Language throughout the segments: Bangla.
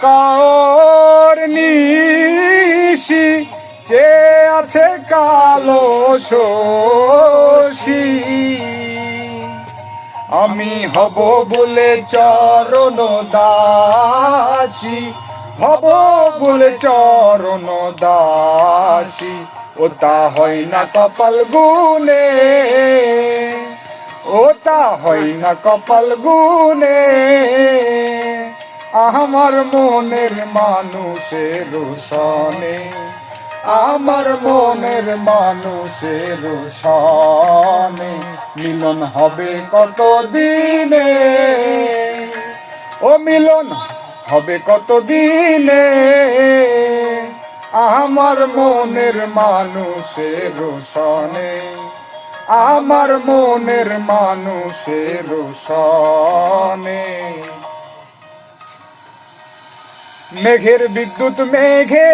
কার নিশি যে আছে কালো শশী, আমি হব বলে চরণ দাসী, হব বলে চরণ দাসী। ও তা হয় না কপাল গুনে, ও তা হয় না কপাল গুনে। আমার মনের মানুষের সনে, আমার মনের মানুষের সনে মিলন হবে কত দিনে, ও মিলন হবে কত দিনে। আমার মনের মানুষের সনে, আমার মনের মানুষের সনে। মেঘের বিদ্যুৎ মেঘে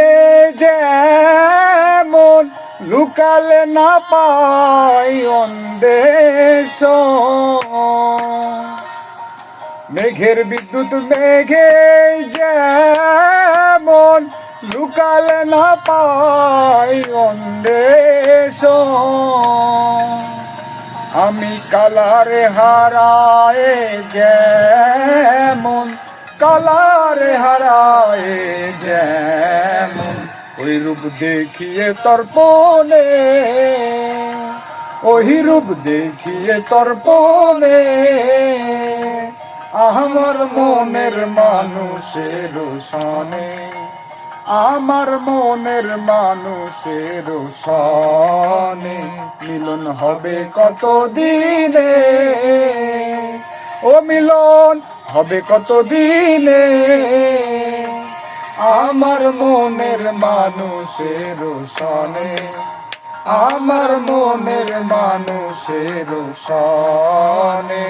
যেমন লুকালে না পাই অন্দেশ, মেঘের বিদ্যুৎ মেঘে যেমন লুকালে না পাই অন্দেশ। আমি কালারে হারায় যেমন, কালারে হারায় যেমন, ওই রূপ দেখিয়ে তর্পণে, ওই রূপ দেখিয়ে তর্পণে। আমার মনের মানুষের সনে, আমার মনের মানুষের সনে মিলন হবে কত দিনে, ও মিলন হবে কত দিনে। আমার মনের মানুষের সনে, আমার মনের মানুষের সনে।